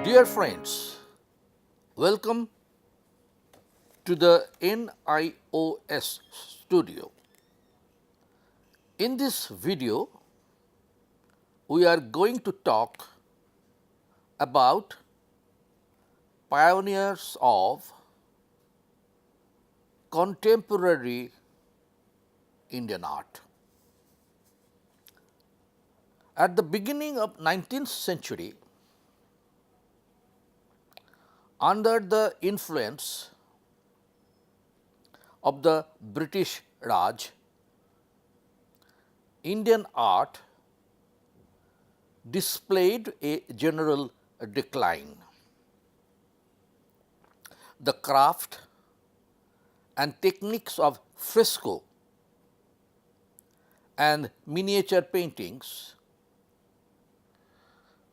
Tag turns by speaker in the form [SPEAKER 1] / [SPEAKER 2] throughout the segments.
[SPEAKER 1] Dear friends, welcome to the NIOS studio. In this video, we are going to talk about pioneers of contemporary Indian art. At the beginning of 19th century, under the influence of the British Raj, Indian art displayed a general decline. The craft and techniques of fresco and miniature paintings,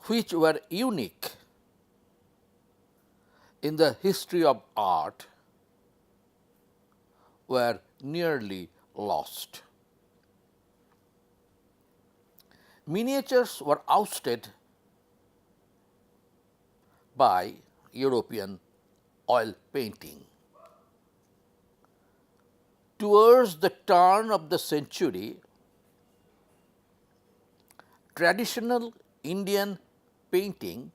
[SPEAKER 1] which were unique in the history of art, were nearly lost. Miniatures were ousted by European oil painting. Towards the turn of the century, traditional Indian painting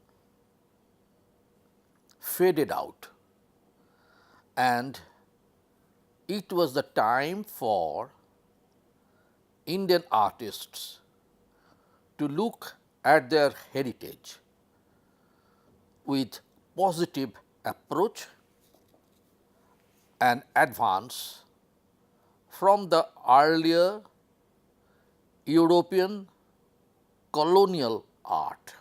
[SPEAKER 1] faded out, and it was the time for Indian artists to look at their heritage with positive approach and advance from the earlier European colonial art.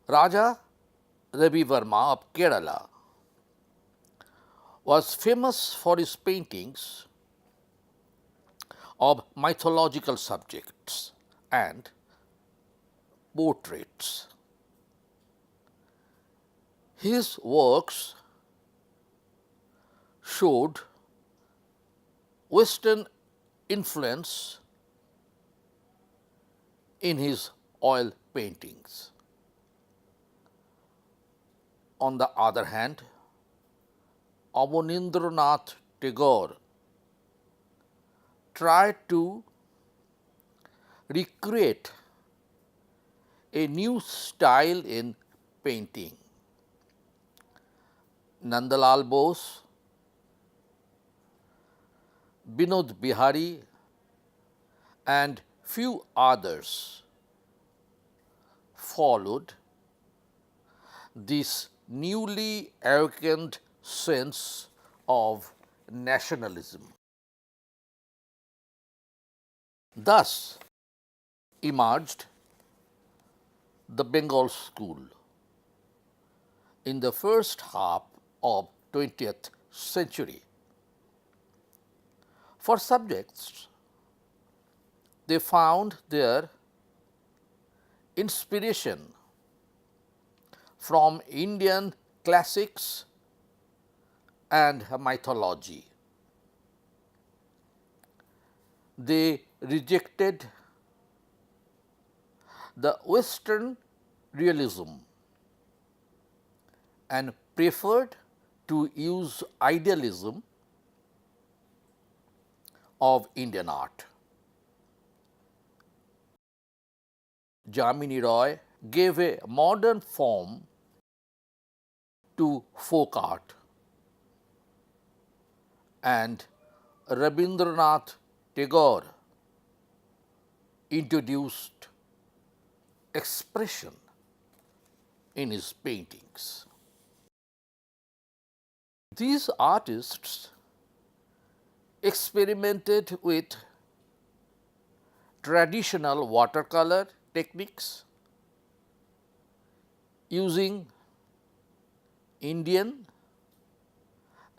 [SPEAKER 1] Raja Ravi Verma of Kerala was famous for his paintings of mythological subjects and portraits. His works showed Western influence in his oil paintings. On the other hand, Abanindranath Tagore tried to recreate a new style in painting. Nandalal Bose, Binod Bihari, and few others followed this newly awakened sense of nationalism. Thus emerged the Bengal School in the first half of 20th century. For subjects, they found their inspiration from Indian classics and mythology. They rejected the Western realism and preferred to use idealism of Indian art. Jamini Roy gave a modern form to folk art, and Rabindranath Tagore introduced expression in his paintings. These artists experimented with traditional watercolor techniques using Indian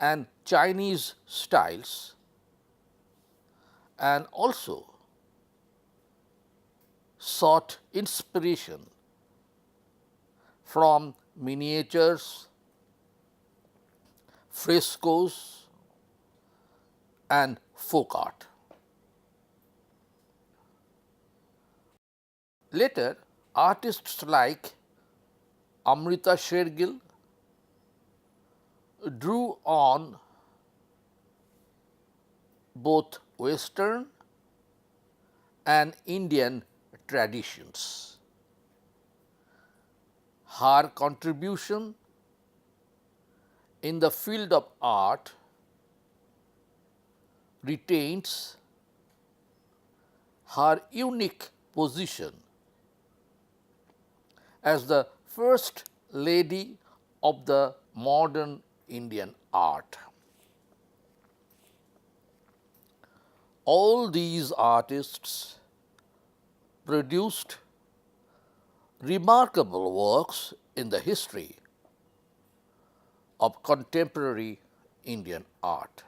[SPEAKER 1] and Chinese styles, and also sought inspiration from miniatures, frescoes, and folk art. Later, artists like Amrita Shergill drew on both Western and Indian traditions. Her contribution in the field of art retains her unique position as the first lady of the modern Indian art. All these artists produced remarkable works in the history of contemporary Indian art.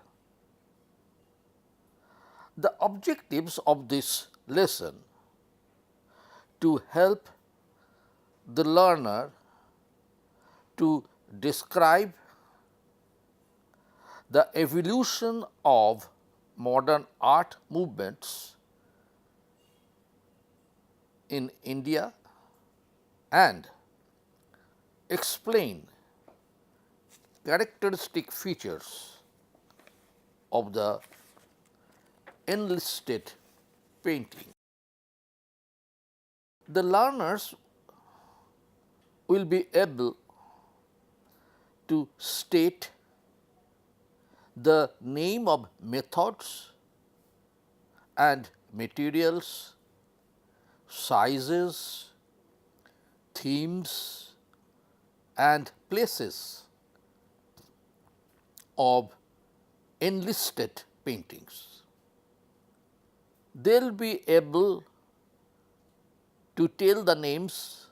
[SPEAKER 1] The objectives of this lesson to help the learner to describe the evolution of modern art movements in India and explain characteristic features of the enlisted painting. The learners will be able to state the name of methods and materials, sizes, themes and places of enlisted paintings. They will be able to tell the names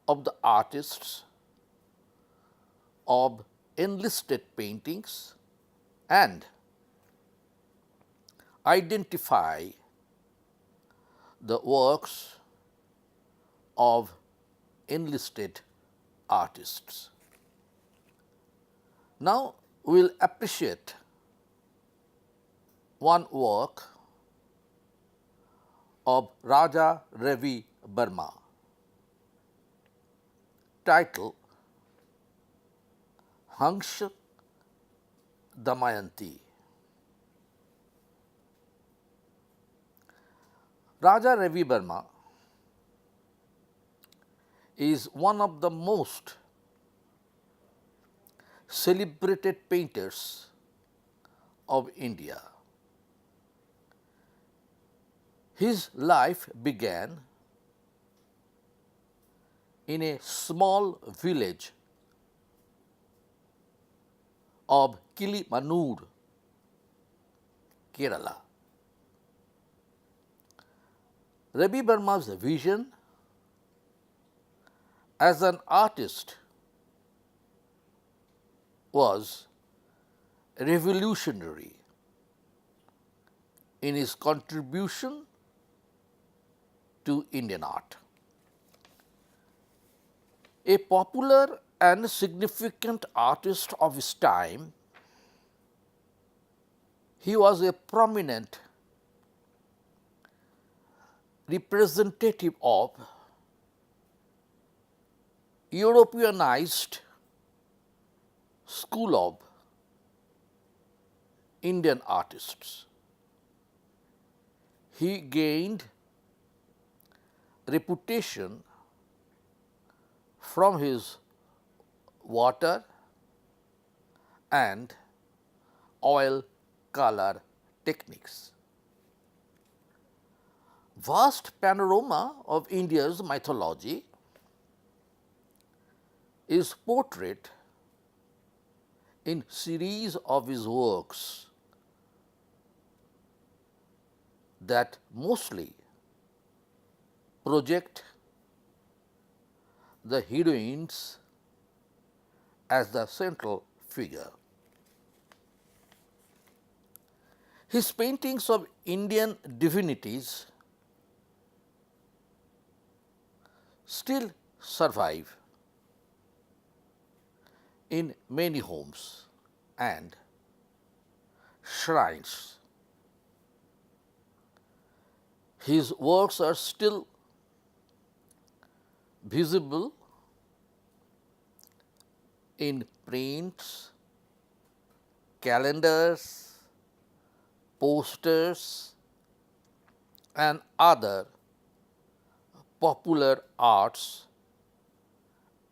[SPEAKER 1] of the artists of enlisted paintings and identify the works of enlisted artists. Now, we will appreciate one work of Raja Ravi Verma titled Hansha Damayanti. Raja Ravi Verma is one of the most celebrated painters of India. His life began in a small village of Kilimanur, Kerala. Ravi Verma's vision as an artist was revolutionary in his contribution to Indian art. A popular and significant artist of his time, he was a prominent representative of Europeanized school of Indian artists. He gained reputation from his water and oil color techniques. Vast panorama of India's mythology is portrayed in series of his works that mostly project the heroines as the central figure. His paintings of Indian divinities still survive in many homes and shrines. His works are still visible in prints, calendars, posters, and other popular arts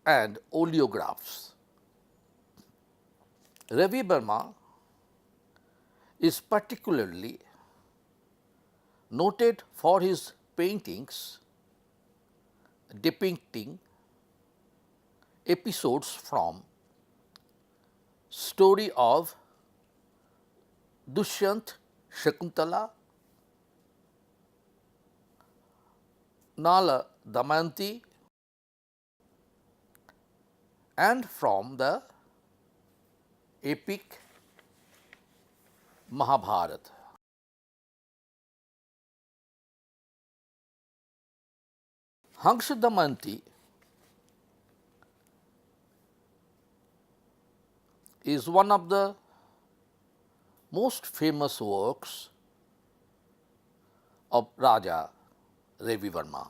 [SPEAKER 1] and oleographs. Ravi Verma is particularly noted for his paintings depicting episodes from story of Dushyant Shakuntala, Nala Damayanti, and from the epic Mahabharata. Hansha Damayanti is one of the most famous works of Raja Ravi Verma.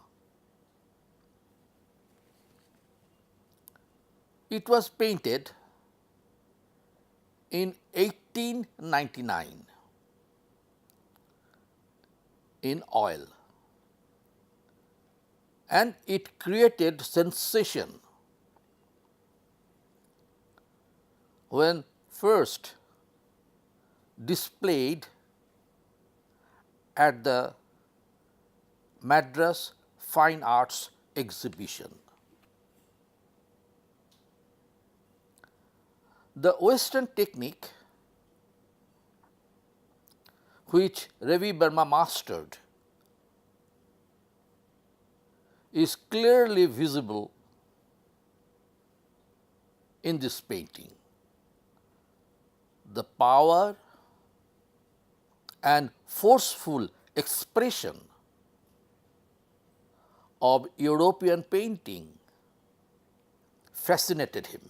[SPEAKER 1] It was painted in 1899 in oil, and it created sensation when first displayed at the Madras Fine Arts Exhibition. The Western technique which Ravi Verma mastered is clearly visible in this painting. The power and forceful expression of European painting fascinated him,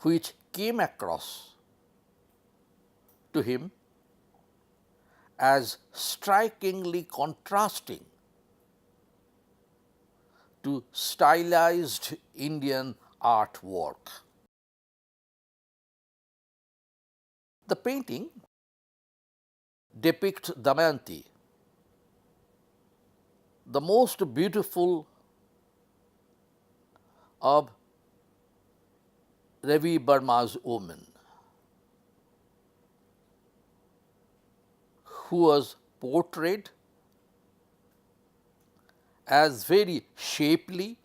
[SPEAKER 1] which came across to him as strikingly contrasting to stylized Indian artwork. The painting depicts Damayanti, the most beautiful of Ravi Verma's women, who was portrayed as very shapely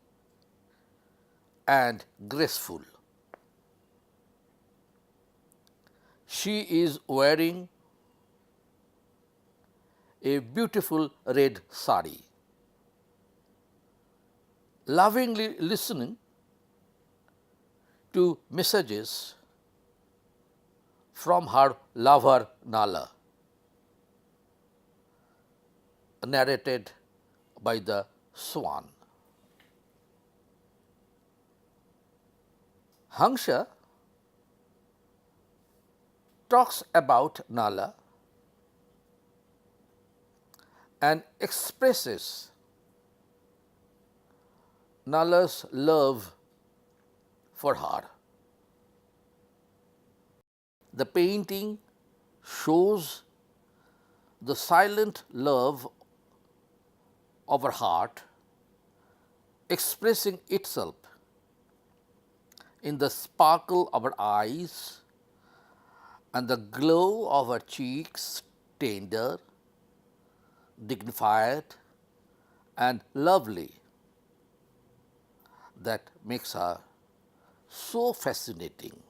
[SPEAKER 1] and graceful. She is wearing a beautiful red sari, lovingly listening to messages from her lover Nala, narrated by the swan. Hansha talks about Nala and expresses Nala's love for her. The painting shows the silent love of her heart expressing itself in the sparkle of her eyes and the glow of her cheeks, tender, dignified, and lovely, that makes her so fascinating.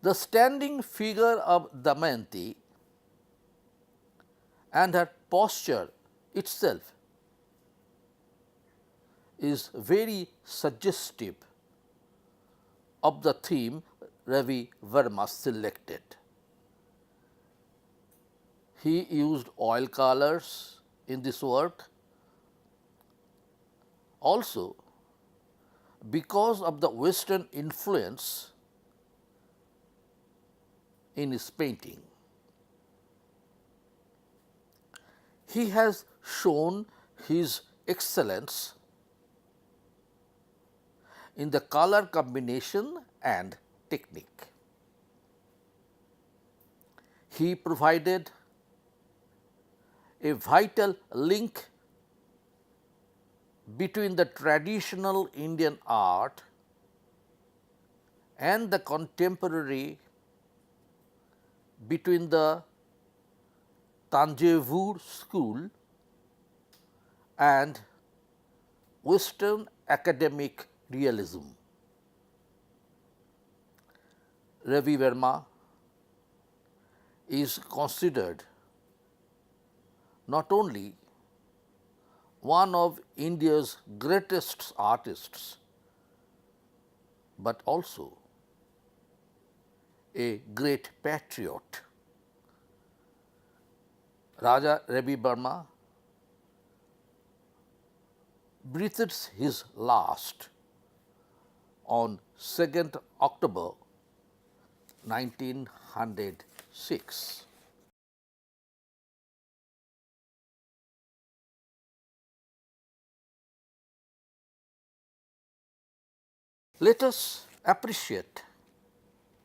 [SPEAKER 1] The standing figure of Damayanti and her posture itself is very suggestive of the theme Ravi Verma selected. He used oil colors in this work. Also, because of the Western influence in his painting, he has shown his excellence in the color combination and technique. He provided a vital link between the traditional Indian art and the contemporary, between the Tanjavur school and Western academic realism. Ravi Verma is considered not only one of India's greatest artists, but also a great patriot. Raja Ravi Verma breathed his last on 2nd October 1906. Let us appreciate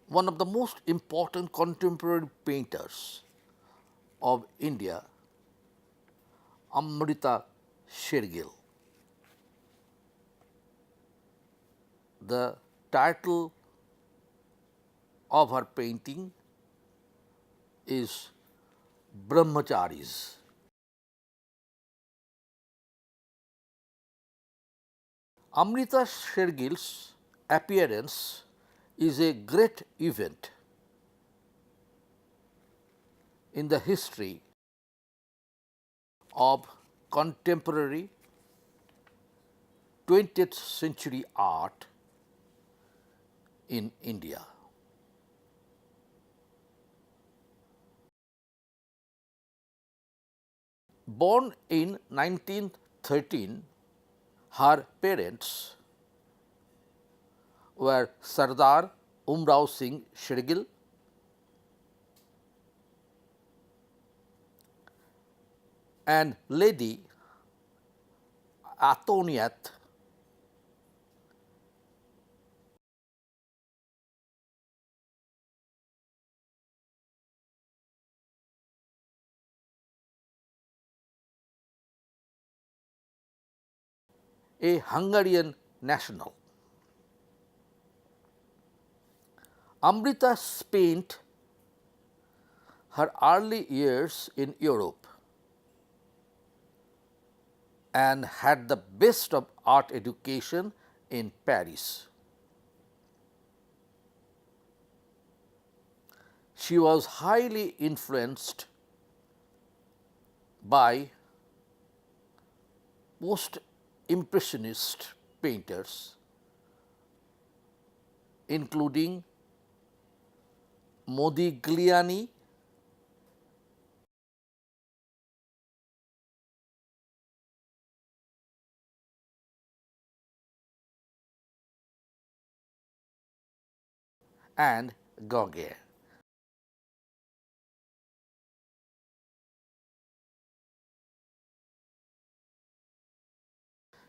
[SPEAKER 1] one of the most important contemporary painters of India, Amrita Shergill. The title of her painting is Brahmacharis. Amrita Shergill's appearance is a great event in the history of contemporary 20th century art in India. Born in 1913, her parents were Sardar Umrao Singh Shergill and Lady Atoniat a Hungarian national. Amrita spent her early years in Europe and had the best of art education in Paris. She was highly influenced by post-impressionist painters, including Modigliani, and Gauguin.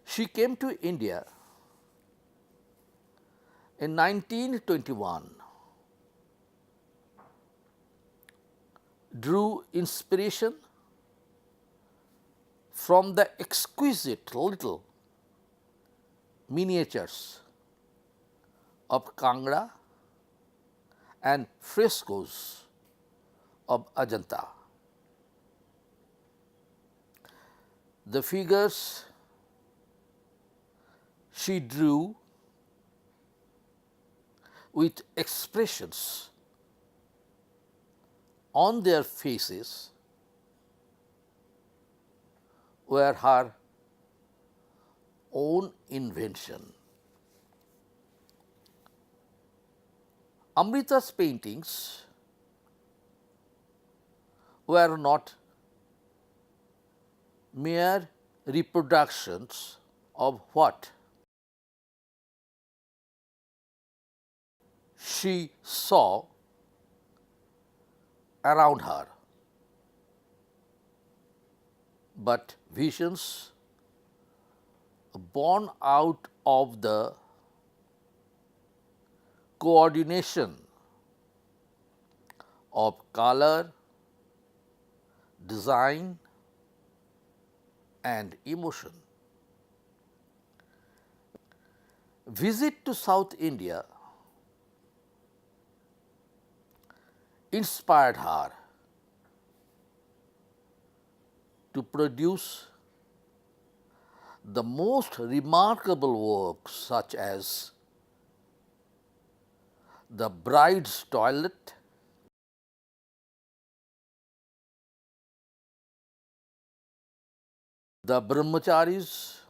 [SPEAKER 1] She came to India in 1921, drew inspiration from the exquisite little miniatures of Kangra and frescoes of Ajanta. The figures she drew with expressions on their faces were her own invention. Amrita's paintings were not mere reproductions of what she saw around her, but visions born out of the coordination of color, design, and emotion. Visit to South India inspired her to produce the most remarkable works such as The Bride's Toilet, The Brahmacharis,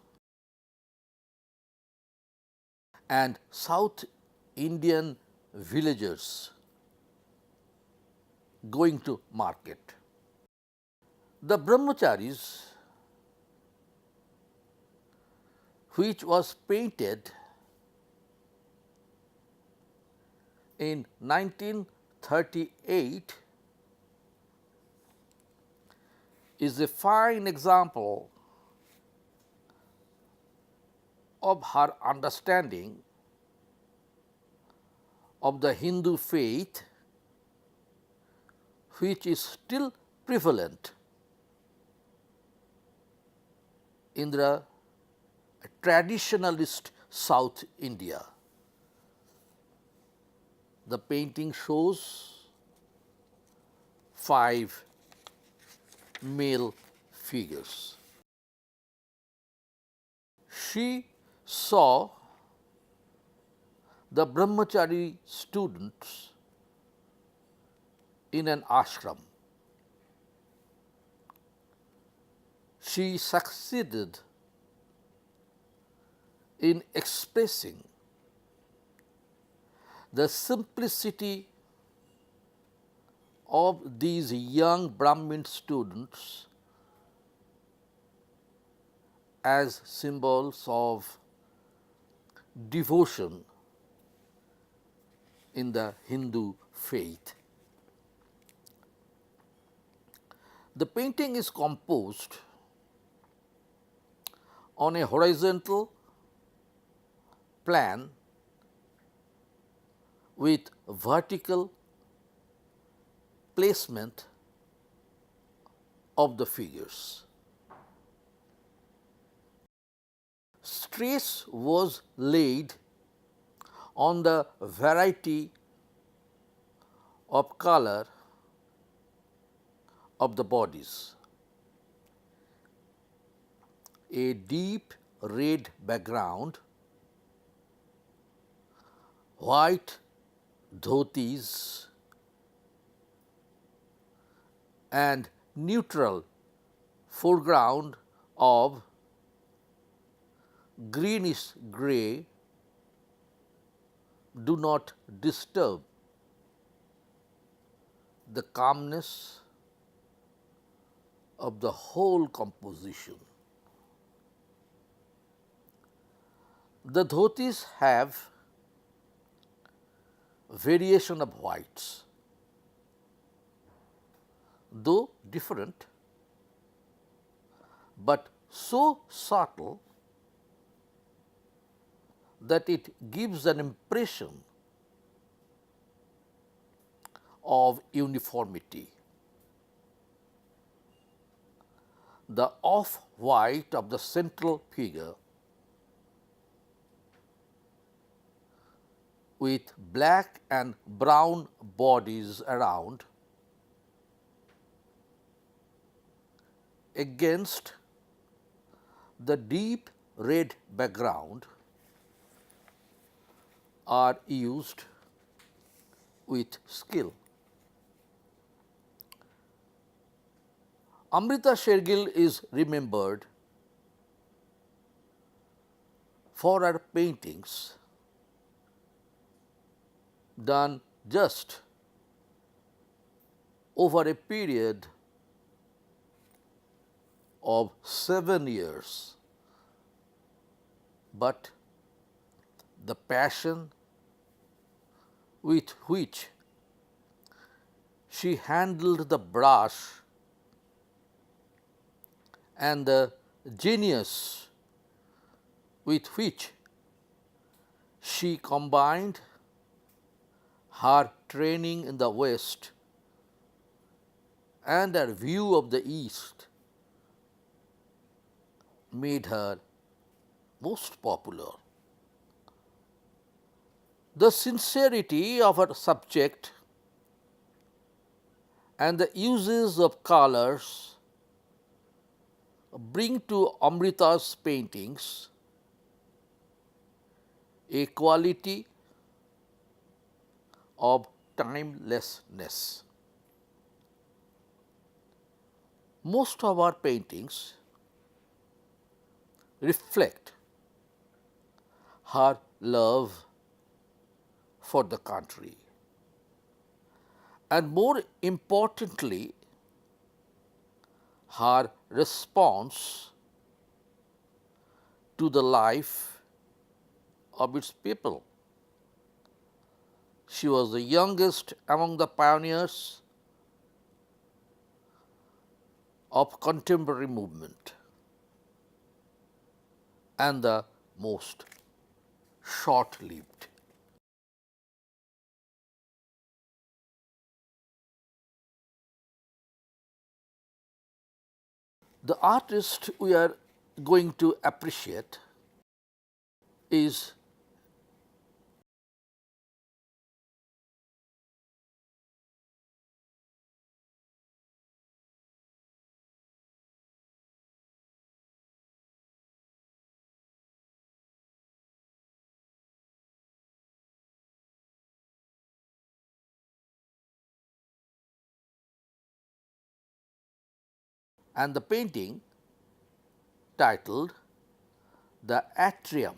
[SPEAKER 1] and South Indian villagers going to market. The Brahmacharis, which was painted in 1938, is a fine example of her understanding of the Hindu faith, which is still prevalent in the traditionalist South India. The painting shows 5 male figures. She saw the Brahmachari students in an ashram. She succeeded in expressing the simplicity of these young Brahmin students as symbols of devotion in the Hindu faith. The painting is composed on a horizontal plan with vertical placement of the figures. Stress was laid on the variety of color of the bodies. A deep red background, white dhotis, and neutral foreground of greenish grey do not disturb the calmness of the whole composition. The dhotis have variation of whites, though different, but so subtle that it gives an impression of uniformity. The off-white of the central figure with black and brown bodies around against the deep red background are used with skill. Amrita Shergill is remembered for her paintings done just over a period of 7 years, but the passion with which she handled the brush and the genius with which she combined her training in the West and her view of the East made her most popular. The sincerity of her subject and the uses of colors bring to Amrita's paintings a quality of timelessness. Most of our paintings reflect her love for the country, and more importantly, her response to the life of its people. She was the youngest among the pioneers of contemporary movement and the most short-lived. The artist we are going to appreciate is and the painting titled The Atrium.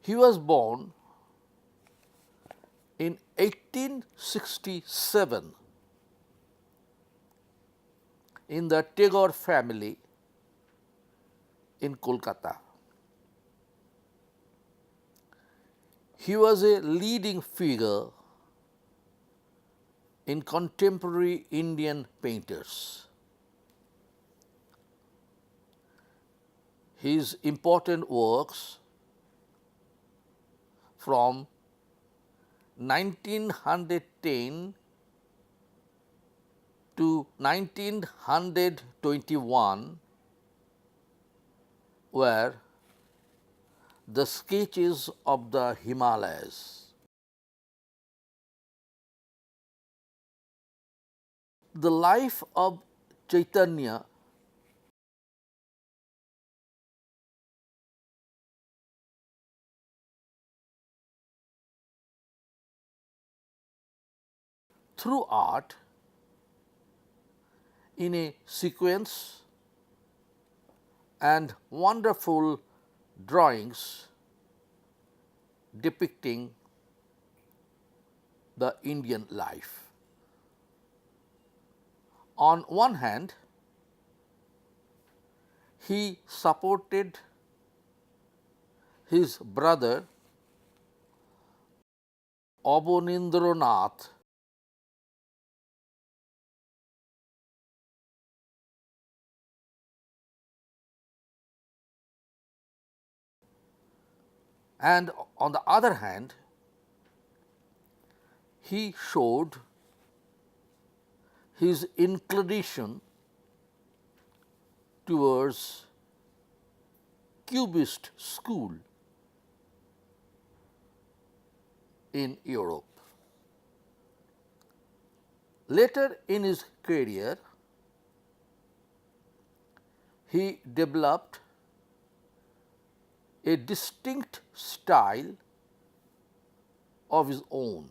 [SPEAKER 1] He was born in 1867 in the Tagore family in Kolkata. He was a leading figure in contemporary Indian painters. His important works from 1910 to 1921 were the sketches of the Himalayas. The life of Chaitanya through art in a sequence and wonderful drawings depicting the Indian life. On one hand, he supported his brother Abanindranath and on the other hand, he showed his inclination towards Cubist school in Europe. Later in his career, he developed a distinct style of his own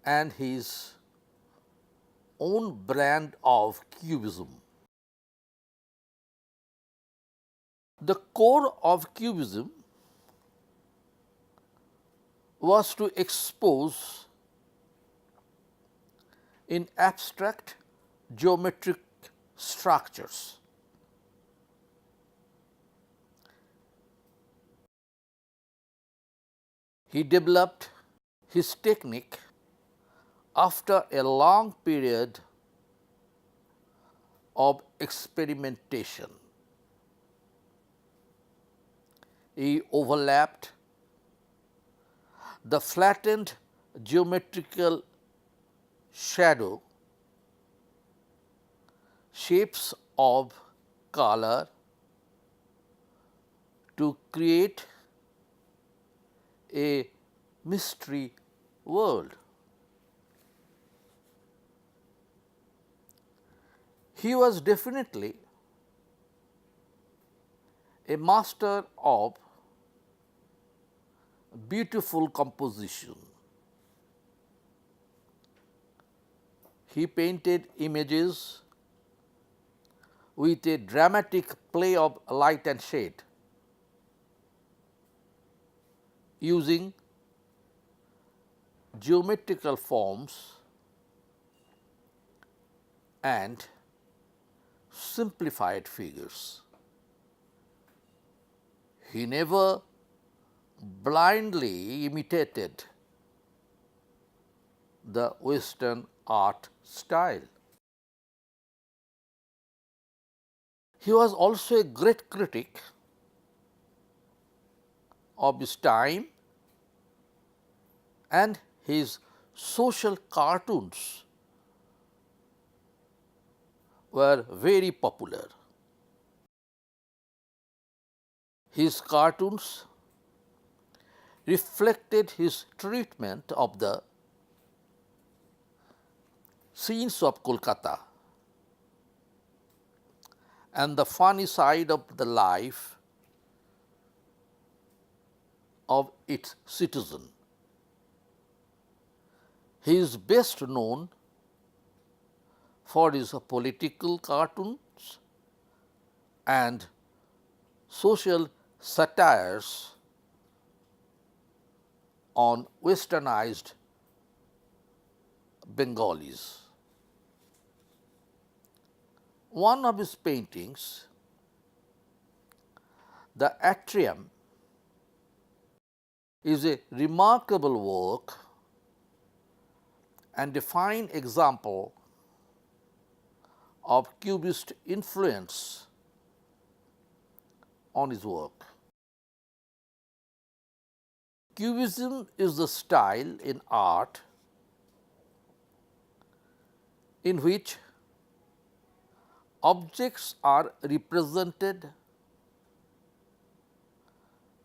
[SPEAKER 1] and his own brand of Cubism. The core of Cubism was to expose in abstract geometric structures he developed his technique after a long period of experimentation. He overlapped the flattened geometrical shadow shapes of color to create a mystery world. He was definitely a master of beautiful composition. He painted images with a dramatic play of light and shade, using geometrical forms and simplified figures. He never blindly imitated the Western art style. He was also a great critic of his time, and his social cartoons were very popular. His cartoons reflected his treatment of the scenes of Kolkata and the funny side of the life of its citizen. He is best known for his political cartoons and social satires on westernized Bengalis. One of his paintings, the Atrium, is a remarkable work and a fine example of Cubist influence on his work. Cubism is the style in art in which objects are represented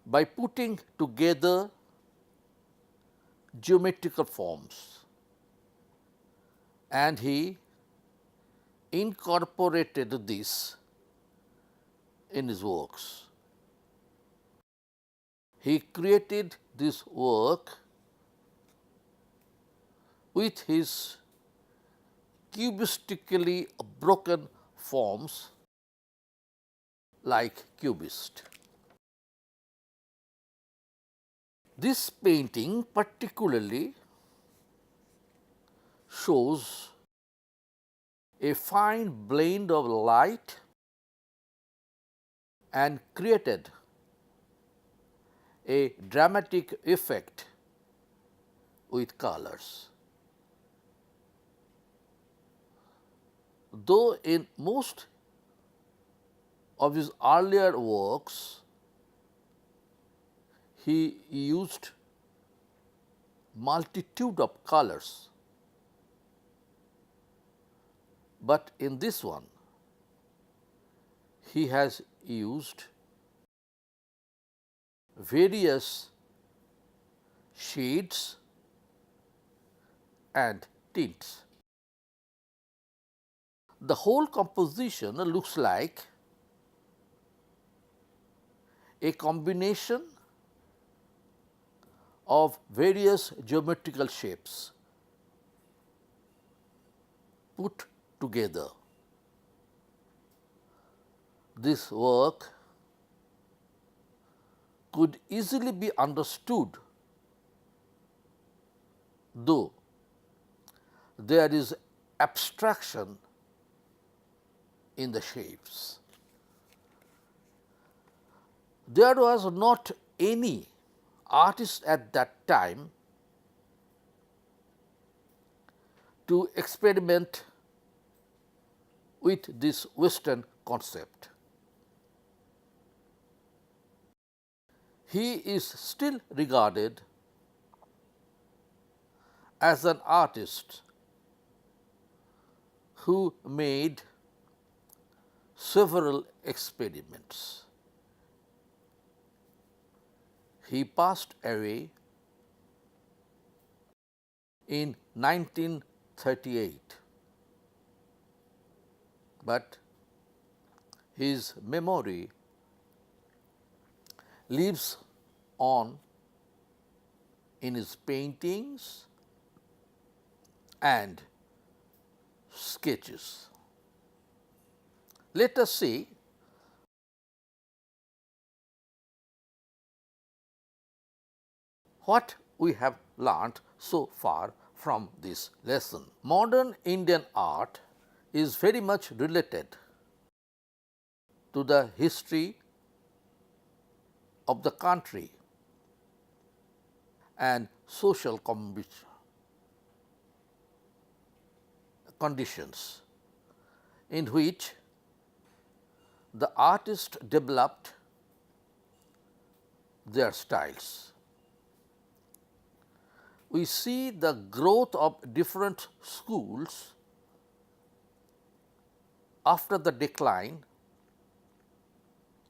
[SPEAKER 1] by putting together geometrical forms, and he incorporated this in his works. He created this work with his cubistically broken forms like cubist. This painting particularly shows a fine blend of light and created a dramatic effect with colors. Though in most of his earlier works he used multitude of colors, but in this one he has used various shades and tints. The whole composition looks like a combination of various geometrical shapes put together. This work could easily be understood, though there is abstraction in the shapes. There was not any artist at that time to experiment with this Western concept. He is still regarded as an artist who made several experiments. He passed away in 1938, but his memory lives on in his paintings and sketches. Let us see what we have learnt so far from this lesson. Modern Indian art is very much related to the history of the country and social conditions in which the artist developed their styles. We see the growth of different schools after the decline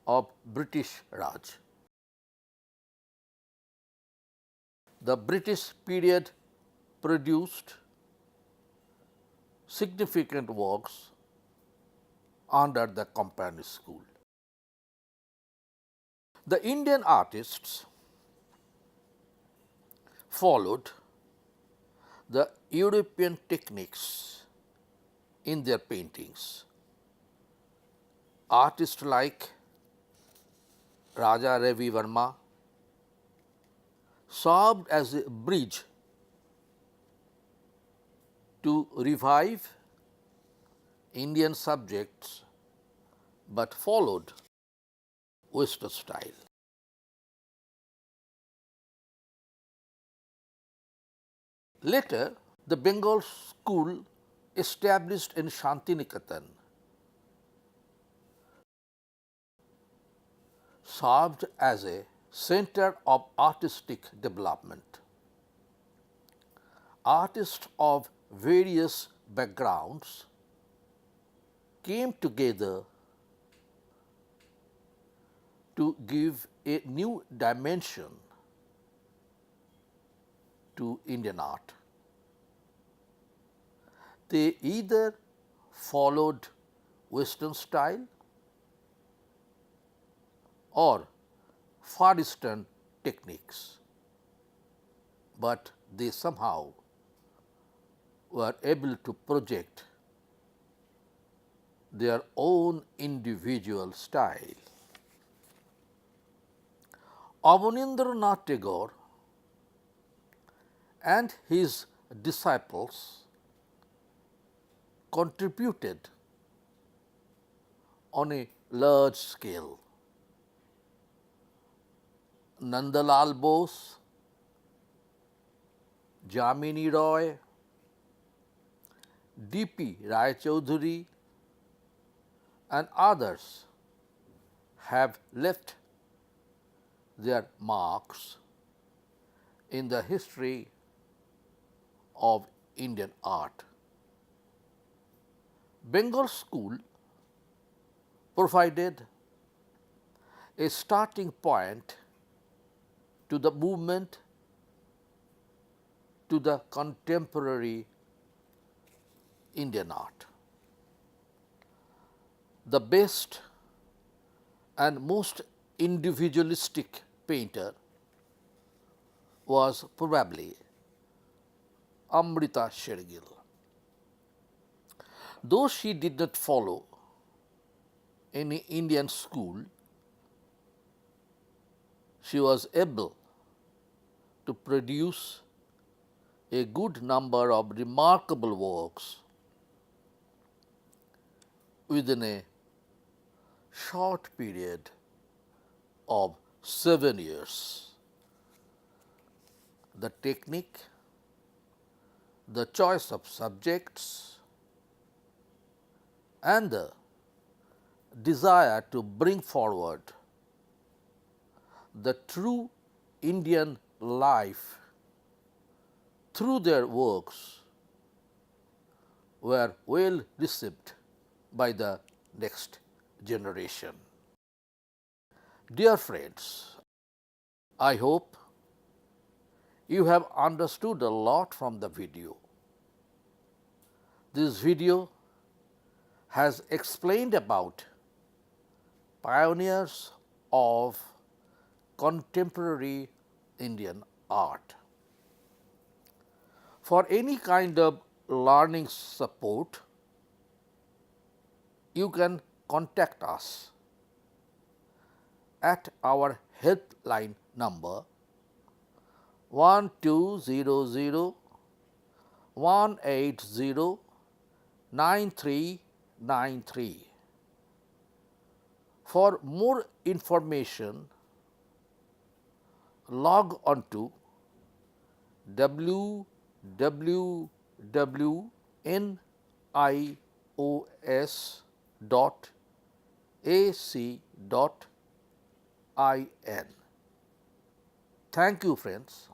[SPEAKER 1] of British Raj. The British period produced significant works under the Company School. The Indian artists followed the European techniques in their paintings. Artists like Raja Ravi Verma served as a bridge to revive Indian subjects, but followed Western style. Later, the Bengal School established in Shantiniketan served as a center of artistic development. Artists of various backgrounds came together to give a new dimension to Indian art. They either followed Western style or Far Eastern techniques, but they somehow were able to project their own individual style. Abanindranath Tagore and his disciples contributed on a large scale. Nandalal Bose, Jamini Roy, D.P. Rai Chaudhuri and others have left their marks in the history of Indian art. Bengal School provided a starting point to the movement to the contemporary Indian art. The best and most individualistic painter was probably Amrita Shergill. Though she did not follow any Indian school, she was able to produce a good number of remarkable works within a short period of 7 years. The technique, the choice of subjects, and the desire to bring forward the true Indian life through their works were well received by the next generation. Dear friends, I hope you have understood a lot from the video. This video has explained about pioneers of contemporary Indian art. For any kind of learning support, you can contact us at our helpline number 1200-180-9393. For more information, log on to www.nios.ac.in. Thank you, friends.